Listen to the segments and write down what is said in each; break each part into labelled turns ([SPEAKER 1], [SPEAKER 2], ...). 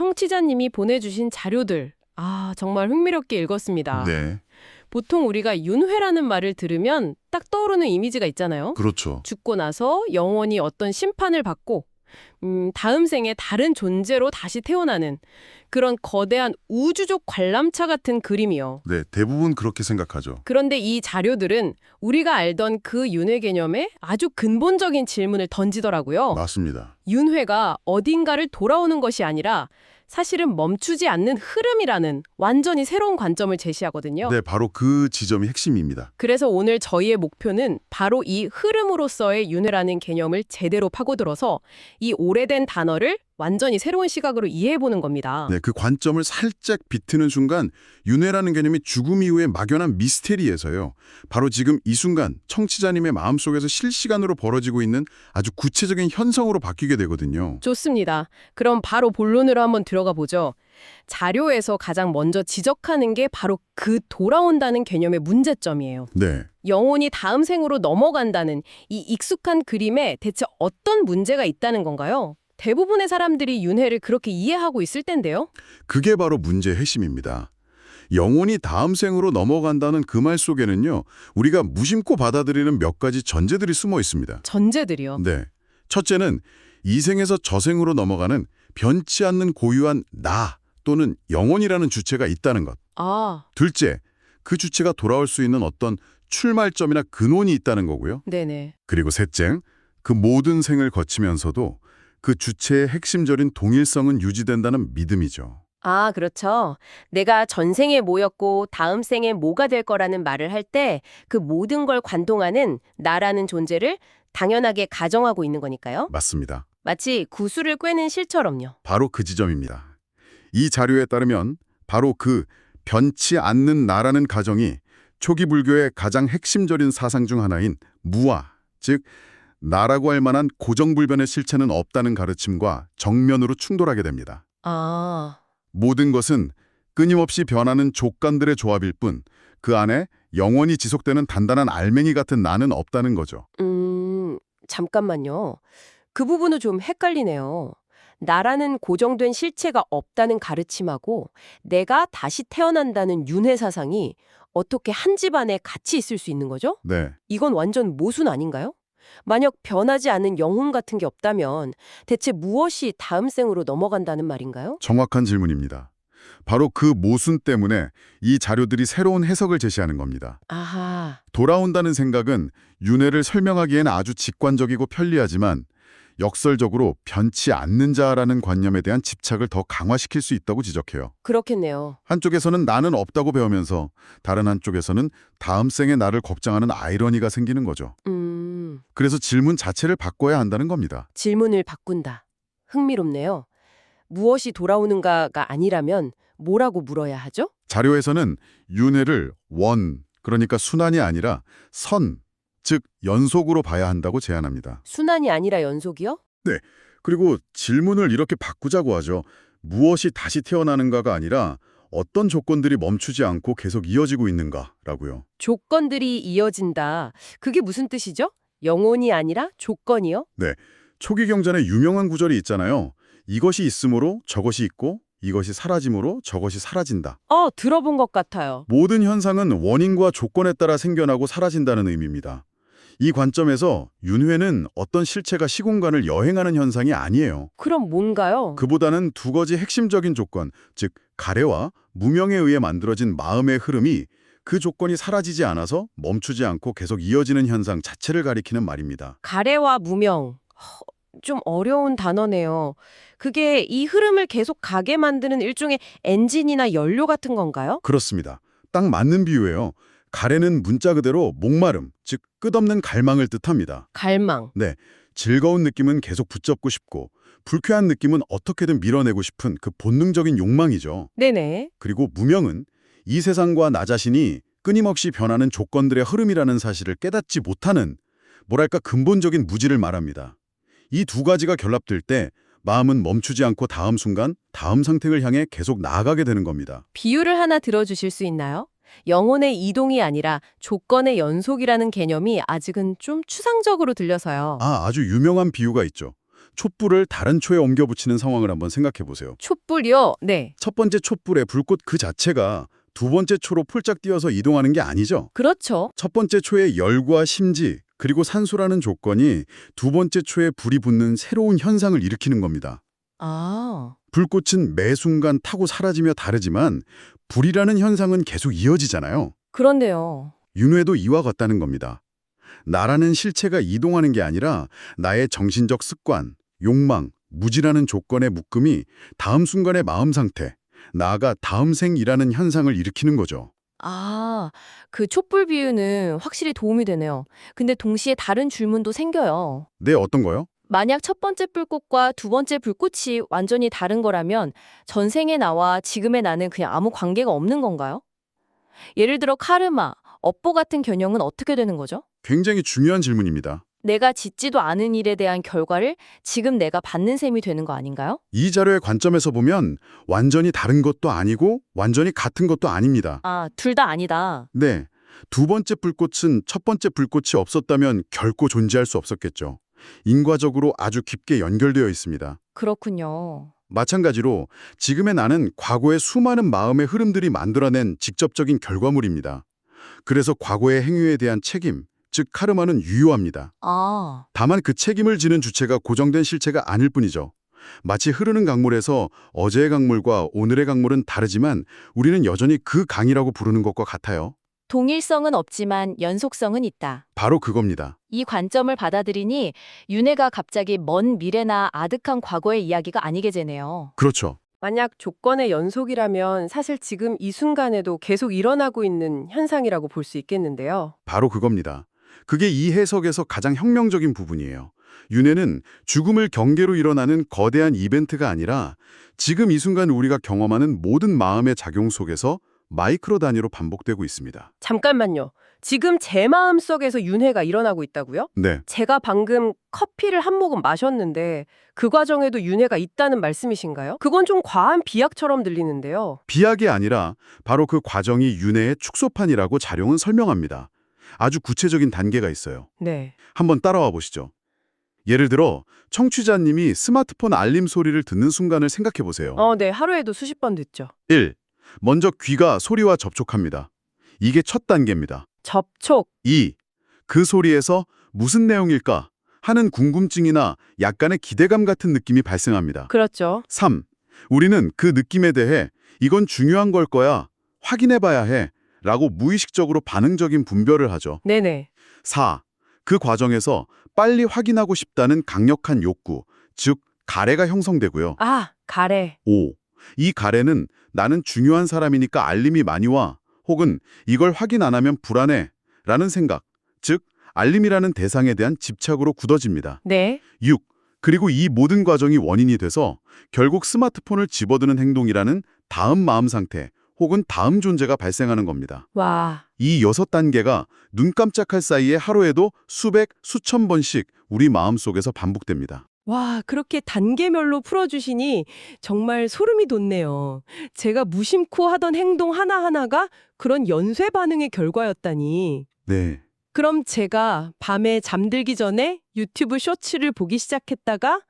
[SPEAKER 1] 청취자님이 보내주신 자료들. 정말 흥미롭게 읽었습니다.
[SPEAKER 2] 네,
[SPEAKER 1] 보통 우리가 윤회라는 말을 들으면 딱 떠오르는 이미지가 있잖아요.
[SPEAKER 2] 그렇죠.
[SPEAKER 1] 죽고 나서 영원히 어떤 심판을 받고 다음 생에 다른 존재로 다시 태어나는 그런 거대한 우주적 관람차 같은 그림이요.
[SPEAKER 2] 네, 대부분 그렇게 생각하죠.
[SPEAKER 1] 그런데 이 자료들은 우리가 알던 그 윤회 개념에 아주 근본적인 질문을 던지더라고요.
[SPEAKER 2] 맞습니다.
[SPEAKER 1] 윤회가 어딘가를 돌아오는 것이 아니라 사실은 멈추지 않는 흐름이라는 완전히 새로운 관점을 제시하거든요.
[SPEAKER 2] 네, 바로 그 지점이 핵심입니다.
[SPEAKER 1] 그래서 오늘 저희의 목표는 바로 이 흐름으로서의 윤회라는 개념을 제대로 파고들어서 이 오래된 단어를 완전히 새로운 시각으로 이해해보는 겁니다.
[SPEAKER 2] 네, 그 관점을 살짝 비트는 순간 윤회라는 개념이 죽음 이후의 막연한 미스테리에서요. 바로 지금 이 순간 청취자님의 마음속에서 실시간으로 벌어지고 있는 아주 구체적인 현상으로 바뀌게 되거든요.
[SPEAKER 1] 좋습니다. 그럼 바로 본론으로 한번 들어가 보죠. 자료에서 가장 먼저 지적하는 게 바로 그 돌아온다는 개념의 문제점이에요.
[SPEAKER 2] 네,
[SPEAKER 1] 영혼이 다음 생으로 넘어간다는 이 익숙한 그림에 대체 어떤 문제가 있다는 건가요? 대부분의 사람들이 윤회를 그렇게 이해하고 있을 텐데요.
[SPEAKER 2] 그게 바로 문제의 핵심입니다. 영혼이 다음 생으로 넘어간다는 그 말 속에는요. 우리가 무심코 받아들이는 몇 가지 전제들이 숨어 있습니다.
[SPEAKER 1] 전제들이요.
[SPEAKER 2] 네, 첫째는 이 생에서 저 생으로 넘어가는 변치 않는 고유한 나 또는 영혼이라는 주체가 있다는 것. 둘째, 그 주체가 돌아올 수 있는 어떤 출발점이나 근원이 있다는 거고요.
[SPEAKER 1] 네네.
[SPEAKER 2] 그리고 셋째, 그 모든 생을 거치면서도 그 주체의 핵심적인 동일성은 유지된다는 믿음이죠.
[SPEAKER 1] 그렇죠. 내가 전생에 뭐였고 다음 생에 뭐가 될 거라는 말을 할 때 그 모든 걸 관통하는 나라는 존재를 당연하게 가정하고 있는 거니까요.
[SPEAKER 2] 맞습니다.
[SPEAKER 1] 마치 구슬을 꿰는 실처럼요.
[SPEAKER 2] 바로 그 지점입니다. 이 자료에 따르면 바로 그 변치 않는 나라는 가정이 초기 불교의 가장 핵심적인 사상 중 하나인 무아, 즉 나라고 할 만한 고정불변의 실체는 없다는 가르침과 정면으로 충돌하게 됩니다. 모든 것은 끊임없이 변하는 조건들의 조합일 뿐 그 안에 영원히 지속되는 단단한 알맹이 같은 나는 없다는 거죠.
[SPEAKER 1] 잠깐만요. 그 부분은 좀 헷갈리네요. 나라는 고정된 실체가 없다는 가르침하고 내가 다시 태어난다는 윤회 사상이 어떻게 한 집안에 같이 있을 수 있는 거죠?
[SPEAKER 2] 네,
[SPEAKER 1] 이건 완전 모순 아닌가요? 만약 변하지 않는 영혼 같은 게 없다면 대체 무엇이 다음 생으로 넘어간다는 말인가요?
[SPEAKER 2] 정확한 질문입니다. 바로 그 모순 때문에 이 자료들이 새로운 해석을 제시하는 겁니다. 돌아온다는 생각은 윤회를 설명하기에는 아주 직관적이고 편리하지만 역설적으로 변치 않는 자라는 관념에 대한 집착을 더 강화시킬 수 있다고 지적해요.
[SPEAKER 1] 그렇겠네요.
[SPEAKER 2] 한쪽에서는 나는 없다고 배우면서 다른 한쪽에서는 다음 생의 나를 걱정하는 아이러니가 생기는 거죠. 그래서 질문 자체를 바꿔야 한다는 겁니다.
[SPEAKER 1] 질문을 바꾼다. 흥미롭네요. 무엇이 돌아오는가가 아니라면 뭐라고 물어야 하죠?
[SPEAKER 2] 자료에서는 윤회를 원, 그러니까 순환이 아니라 선, 즉 연속으로 봐야 한다고 제안합니다.
[SPEAKER 1] 순환이 아니라 연속이요?
[SPEAKER 2] 네, 그리고 질문을 이렇게 바꾸자고 하죠. 무엇이 다시 태어나는가가 아니라 어떤 조건들이 멈추지 않고 계속 이어지고 있는가라고요.
[SPEAKER 1] 조건들이 이어진다. 그게 무슨 뜻이죠? 영혼이 아니라 조건이요?
[SPEAKER 2] 네, 초기 경전에 유명한 구절이 있잖아요. 이것이 있으므로 저것이 있고 이것이 사라짐으로 저것이 사라진다.
[SPEAKER 1] 들어본 것 같아요.
[SPEAKER 2] 모든 현상은 원인과 조건에 따라 생겨나고 사라진다는 의미입니다. 이 관점에서 윤회는 어떤 실체가 시공간을 여행하는 현상이 아니에요.
[SPEAKER 1] 그럼 뭔가요?
[SPEAKER 2] 그보다는 두 가지 핵심적인 조건, 즉 가래와 무명에 의해 만들어진 마음의 흐름이 그 조건이 사라지지 않아서 멈추지 않고 계속 이어지는 현상 자체를 가리키는 말입니다.
[SPEAKER 1] 가래와 무명. 좀 어려운 단어네요. 그게 이 흐름을 계속 가게 만드는 일종의 엔진이나 연료 같은 건가요?
[SPEAKER 2] 그렇습니다. 딱 맞는 비유예요. 가래는 문자 그대로 목마름, 즉 끝없는 갈망을 뜻합니다.
[SPEAKER 1] 갈망.
[SPEAKER 2] 네, 즐거운 느낌은 계속 붙잡고 싶고 불쾌한 느낌은 어떻게든 밀어내고 싶은 그 본능적인 욕망이죠.
[SPEAKER 1] 네네.
[SPEAKER 2] 그리고 무명은 이 세상과 나 자신이 끊임없이 변하는 조건들의 흐름이라는 사실을 깨닫지 못하는 뭐랄까 근본적인 무지를 말합니다. 이 두 가지가 결합될 때 마음은 멈추지 않고 다음 순간, 다음 상태를 향해 계속 나아가게 되는 겁니다.
[SPEAKER 1] 비유를 하나 들어주실 수 있나요? 영혼의 이동이 아니라 조건의 연속이라는 개념이 아직은 좀 추상적으로 들려서요.
[SPEAKER 2] 아주 유명한 비유가 있죠. 촛불을 다른 초에 옮겨 붙이는 상황을 한번 생각해 보세요.
[SPEAKER 1] 촛불이요? 네.
[SPEAKER 2] 첫 번째 촛불의 불꽃 그 자체가 두 번째 초로 폴짝 뛰어서 이동하는 게 아니죠.
[SPEAKER 1] 그렇죠.
[SPEAKER 2] 첫 번째 초의 열과 심지 그리고 산소라는 조건이 두 번째 초에 불이 붙는 새로운 현상을 일으키는 겁니다.
[SPEAKER 1] 아,
[SPEAKER 2] 불꽃은 매 순간 타고 사라지며 다르지만 불이라는 현상은 계속 이어지잖아요.
[SPEAKER 1] 그런데요.
[SPEAKER 2] 윤회도 이와 같다는 겁니다. 나라는 실체가 이동하는 게 아니라 나의 정신적 습관, 욕망, 무지라는 조건의 묶음이 다음 순간의 마음 상태, 나아가 다음 생이라는 현상을 일으키는 거죠.
[SPEAKER 3] 아, 그 촛불 비유는 확실히 도움이 되네요. 근데 동시에 다른 질문도 생겨요.
[SPEAKER 2] 네, 어떤 거요?
[SPEAKER 3] 만약 첫 번째 불꽃과 두 번째 불꽃이 완전히 다른 거라면 전생의 나와 지금의 나는 그냥 아무 관계가 없는 건가요? 예를 들어 카르마, 업보 같은 개념은 어떻게 되는 거죠?
[SPEAKER 2] 굉장히 중요한 질문입니다.
[SPEAKER 3] 내가 짓지도 않은 일에 대한 결과를 지금 내가 받는 셈이 되는 거 아닌가요?
[SPEAKER 2] 이 자료의 관점에서 보면 완전히 다른 것도 아니고 완전히 같은 것도 아닙니다.
[SPEAKER 3] 아, 둘 다 아니다.
[SPEAKER 2] 네, 두 번째 불꽃은 첫 번째 불꽃이 없었다면 결코 존재할 수 없었겠죠. 인과적으로 아주 깊게 연결되어 있습니다.
[SPEAKER 3] 그렇군요.
[SPEAKER 2] 마찬가지로 지금의 나는 과거의 수많은 마음의 흐름들이 만들어낸 직접적인 결과물입니다. 그래서 과거의 행위에 대한 책임, 즉 카르마는 유효합니다.
[SPEAKER 3] 아,
[SPEAKER 2] 다만 그 책임을 지는 주체가 고정된 실체가 아닐 뿐이죠. 마치 흐르는 강물에서 어제의 강물과 오늘의 강물은 다르지만 우리는 여전히 그 강이라고 부르는 것과 같아요.
[SPEAKER 3] 동일성은 없지만 연속성은 있다.
[SPEAKER 2] 바로 그겁니다.
[SPEAKER 3] 이 관점을 받아들이니 윤회가 갑자기 먼 미래나 아득한 과거의 이야기가 아니게 되네요.
[SPEAKER 2] 그렇죠.
[SPEAKER 1] 만약 조건의 연속이라면 사실 지금 이 순간에도 계속 일어나고 있는 현상이라고 볼 수 있겠는데요.
[SPEAKER 2] 바로 그겁니다. 그게 이 해석에서 가장 혁명적인 부분이에요. 윤회는 죽음을 경계로 일어나는 거대한 이벤트가 아니라 지금 이 순간 우리가 경험하는 모든 마음의 작용 속에서 마이크로 단위로 반복되고 있습니다.
[SPEAKER 1] 잠깐만요. 지금 제 마음속에서 윤회가 일어나고 있다고요?
[SPEAKER 2] 네,
[SPEAKER 1] 제가 방금 커피를 한 모금 마셨는데 그 과정에도 윤회가 있다는 말씀이신가요? 그건 좀 과한 비약처럼 들리는데요.
[SPEAKER 2] 비약이 아니라 바로 그 과정이 윤회의 축소판이라고 자룡은 설명합니다. 아주 구체적인 단계가 있어요.
[SPEAKER 1] 네.
[SPEAKER 2] 한번 따라와 보시죠. 예를 들어 청취자님이 스마트폰 알림 소리를 듣는 순간을 생각해 보세요.
[SPEAKER 1] 네. 하루에도 수십 번 듣죠.
[SPEAKER 2] 1. 먼저 귀가 소리와 접촉합니다. 이게 첫 단계입니다.
[SPEAKER 1] 접촉.
[SPEAKER 2] 2. 그 소리에서 무슨 내용일까 하는 궁금증이나 약간의 기대감 같은 느낌이 발생합니다.
[SPEAKER 1] 그렇죠.
[SPEAKER 2] 3. 우리는 그 느낌에 대해 이건 중요한 걸 거야, 확인해 봐야 해 라고 무의식적으로 반응적인 분별을 하죠.
[SPEAKER 1] 네네.
[SPEAKER 2] 4. 그 과정에서 빨리 확인하고 싶다는 강력한 욕구, 즉 가래가 형성되고요.
[SPEAKER 1] 아, 가래.
[SPEAKER 2] 5. 이 가래는 나는 중요한 사람이니까 알림이 많이 와, 혹은 이걸 확인 안 하면 불안해 라는 생각, 즉 알림이라는 대상에 대한 집착으로 굳어집니다.
[SPEAKER 1] 네.
[SPEAKER 2] 6. 그리고 이 모든 과정이 원인이 돼서 결국 스마트폰을 집어드는 행동이라는 다음 마음 상태 혹은 다음 존재가 발생하는 겁니다.
[SPEAKER 1] 와.
[SPEAKER 2] 이 6단계가 눈 깜짝할 사이에 하루에도 수백, 수천 번씩 우리 마음속에서 반복됩니다.
[SPEAKER 4] 와, 그렇게 단계별로 풀어주시니 정말 소름이 돋네요. 제가 무심코 하던 행동 하나하나가 그런 연쇄 반응의 결과였다니.
[SPEAKER 2] 네.
[SPEAKER 4] 그럼 제가 밤에 잠들기 전에 유튜브 쇼츠를 보기 시작했다가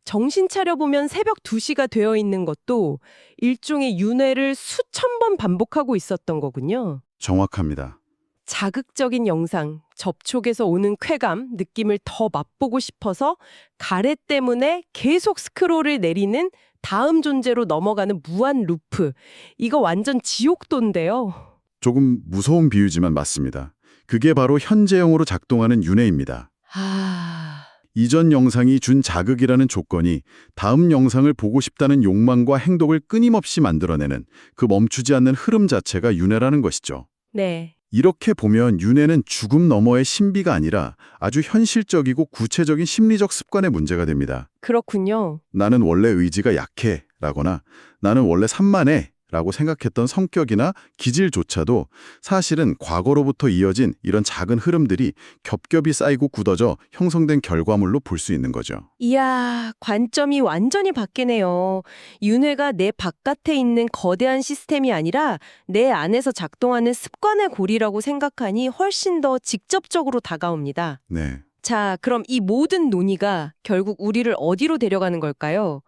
[SPEAKER 4] 정신 차려보면 새벽 2시가 되어 있는 것도 일종의 윤회를 수천 번 반복하고 있었던 거군요.
[SPEAKER 2] 정확합니다.
[SPEAKER 4] 자극적인 영상, 접촉에서 오는 쾌감, 느낌을 더 맛보고 싶어서 가래 때문에 계속 스크롤을 내리는 다음 존재로 넘어가는 무한 루프. 이거 완전 지옥도인데요.
[SPEAKER 2] 조금 무서운 비유지만 맞습니다. 그게 바로 현재형으로 작동하는 윤회입니다.
[SPEAKER 4] 아,
[SPEAKER 2] 이전 영상이 준 자극이라는 조건이 다음 영상을 보고 싶다는 욕망과 행동을 끊임없이 만들어내는 그 멈추지 않는 흐름 자체가 윤회라는 것이죠.
[SPEAKER 4] 네.
[SPEAKER 2] 이렇게 보면 윤회는 죽음 너머의 신비가 아니라 아주 현실적이고 구체적인 심리적 습관의 문제가 됩니다.
[SPEAKER 4] 그렇군요.
[SPEAKER 2] 나는 원래 의지가 약해 라거나 나는 원래 산만해 라고 생각했던 성격이나 기질조차도 사실은 과거로부터 이어진 이런 작은 흐름들이 겹겹이 쌓이고 굳어져 형성된 결과물로 볼 수 있는 거죠.
[SPEAKER 4] 이야, 관점이 완전히 바뀌네요. 윤회가 내 바깥에 있는 거대한 시스템이 아니라 내 안에서 작동하는 습관의 고리라고 생각하니 훨씬 더 직접적으로 다가옵니다.
[SPEAKER 2] 네.
[SPEAKER 4] 자, 그럼 이 모든 논의가 결국 우리를 어디로 데려가는 걸까요?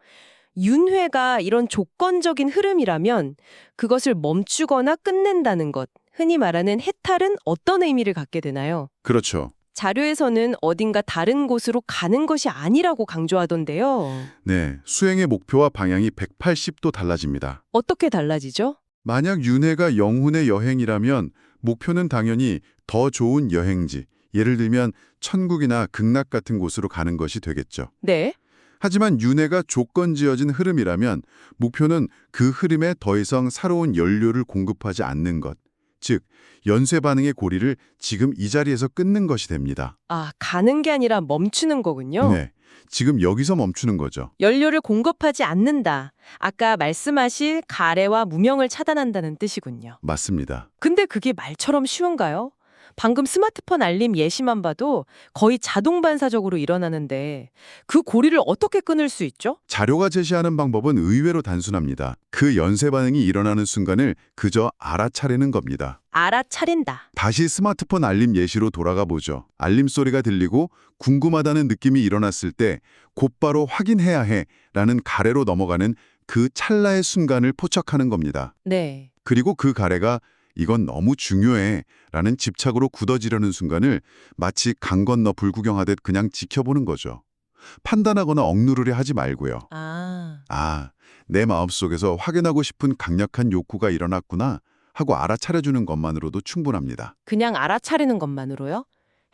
[SPEAKER 4] 윤회가 이런 조건적인 흐름이라면 그것을 멈추거나 끝낸다는 것, 흔히 말하는 해탈은 어떤 의미를 갖게 되나요?
[SPEAKER 2] 그렇죠.
[SPEAKER 4] 자료에서는 어딘가 다른 곳으로 가는 것이 아니라고 강조하던데요.
[SPEAKER 2] 네, 수행의 목표와 방향이 180도 달라집니다.
[SPEAKER 4] 어떻게 달라지죠?
[SPEAKER 2] 만약 윤회가 영혼의 여행이라면 목표는 당연히 더 좋은 여행지, 예를 들면 천국이나 극락 같은 곳으로 가는 것이 되겠죠.
[SPEAKER 4] 네.
[SPEAKER 2] 하지만 윤회가 조건지어진 흐름이라면 목표는 그 흐름에 더 이상 새로운 연료를 공급하지 않는 것, 즉 연쇄 반응의 고리를 지금 이 자리에서 끊는 것이 됩니다.
[SPEAKER 4] 아, 가는 게 아니라 멈추는 거군요.
[SPEAKER 2] 네, 지금 여기서 멈추는 거죠.
[SPEAKER 4] 연료를 공급하지 않는다. 아까 말씀하신 가래와 무명을 차단한다는 뜻이군요.
[SPEAKER 2] 맞습니다.
[SPEAKER 4] 근데 그게 말처럼 쉬운가요? 방금 스마트폰 알림 예시만 봐도 거의 자동 반사적으로 일어나는데 그 고리를 어떻게 끊을 수 있죠?
[SPEAKER 2] 자료가 제시하는 방법은 의외로 단순합니다. 그 연쇄 반응이 일어나는 순간을 그저 알아차리는 겁니다.
[SPEAKER 4] 알아차린다.
[SPEAKER 2] 다시 스마트폰 알림 예시로 돌아가 보죠. 알림 소리가 들리고 궁금하다는 느낌이 일어났을 때 곧바로 확인해야 해라는 가래로 넘어가는 그 찰나의 순간을 포착하는 겁니다.
[SPEAKER 4] 네.
[SPEAKER 2] 그리고 그 가래가 이건 너무 중요해 라는 집착으로 굳어지려는 순간을 마치 강 건너 불구경하듯 그냥 지켜보는 거죠. 판단하거나 억누르려 하지 말고요.
[SPEAKER 4] 아,
[SPEAKER 2] 내 마음속에서 확인하고 싶은 강력한 욕구가 일어났구나 하고 알아차려주는 것만으로도 충분합니다.
[SPEAKER 4] 그냥 알아차리는 것만으로요?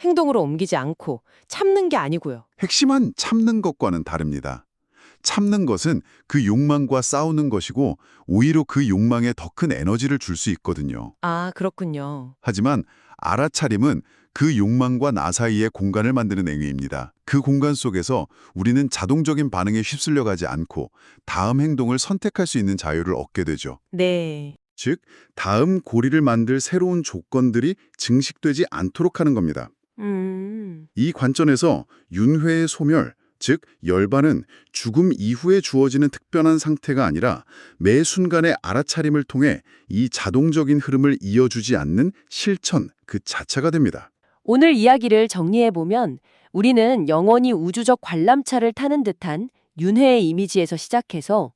[SPEAKER 4] 행동으로 옮기지 않고 참는 게 아니고요.
[SPEAKER 2] 핵심은 참는 것과는 다릅니다. 참는 것은 그 욕망과 싸우는 것이고 오히려 그 욕망에 더 큰 에너지를 줄 수 있거든요.
[SPEAKER 4] 아, 그렇군요.
[SPEAKER 2] 하지만 알아차림은 그 욕망과 나 사이에 공간을 만드는 행위입니다. 그 공간 속에서 우리는 자동적인 반응에 휩쓸려 가지 않고 다음 행동을 선택할 수 있는 자유를 얻게 되죠.
[SPEAKER 4] 네.
[SPEAKER 2] 즉, 다음 고리를 만들 새로운 조건들이 증식되지 않도록 하는 겁니다. 이 관점에서 윤회의 소멸, 즉 열반은 죽음 이후에 주어지는 특별한 상태가 아니라 매 순간의 알아차림을 통해 이 자동적인 흐름을 이어주지 않는 실천 그 자체가 됩니다.
[SPEAKER 1] 오늘 이야기를 정리해보면 우리는 영원히 우주적 관람차를 타는 듯한 윤회의 이미지에서 시작해서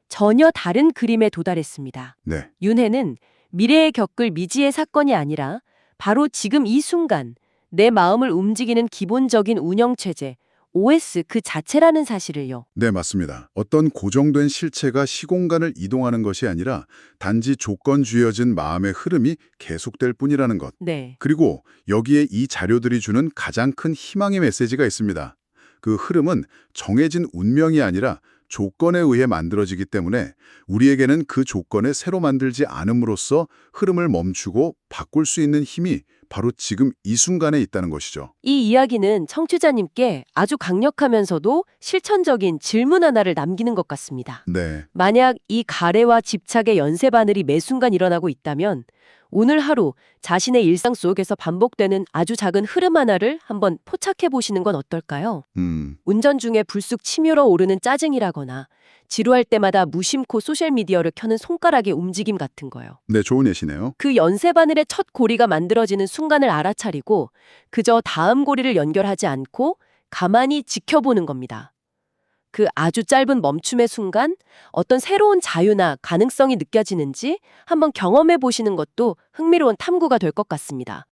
[SPEAKER 1] 전혀 다른 그림에 도달했습니다.
[SPEAKER 2] 네,
[SPEAKER 1] 윤회는 미래에 겪을 미지의 사건이 아니라 바로 지금 이 순간 내 마음을 움직이는 기본적인 운영체제, OS 그 자체라는 사실을요.
[SPEAKER 2] 네, 맞습니다. 어떤 고정된 실체가 시공간을 이동하는 것이 아니라 단지 조건 쥐어진 마음의 흐름이 계속될 뿐이라는 것.
[SPEAKER 1] 네.
[SPEAKER 2] 그리고 여기에 이 자료들이 주는 가장 큰 희망의 메시지가 있습니다. 그 흐름은 정해진 운명이 아니라 조건에 의해 만들어지기 때문에 우리에게는 그 조건에 새로 만들지 않음으로써 흐름을 멈추고 바꿀 수 있는 힘이 바로 지금 이 순간에 있다는 것이죠.
[SPEAKER 1] 이 이야기는 청취자님께 아주 강력하면서도 실천적인 질문 하나를 남기는 것 같습니다.
[SPEAKER 2] 네,
[SPEAKER 1] 만약 이 가래와 집착의 연쇄 바늘이 매 순간 일어나고 있다면 오늘 하루 자신의 일상 속에서 반복되는 아주 작은 흐름 하나를 한번 포착해 보시는 건 어떨까요? 운전 중에 불쑥 치밀어 오르는 짜증이라거나 지루할 때마다 무심코 소셜미디어를 켜는 손가락의 움직임 같은 거요.
[SPEAKER 2] 네, 좋은 예시네요.
[SPEAKER 1] 그 연쇄 바늘의 첫 고리가 만들어지는 순간을 알아차리고 그저 다음 고리를 연결하지 않고 가만히 지켜보는 겁니다. 그 아주 짧은 멈춤의 순간 어떤 새로운 자유나 가능성이 느껴지는지 한번 경험해 보시는 것도 흥미로운 탐구가 될 것 같습니다.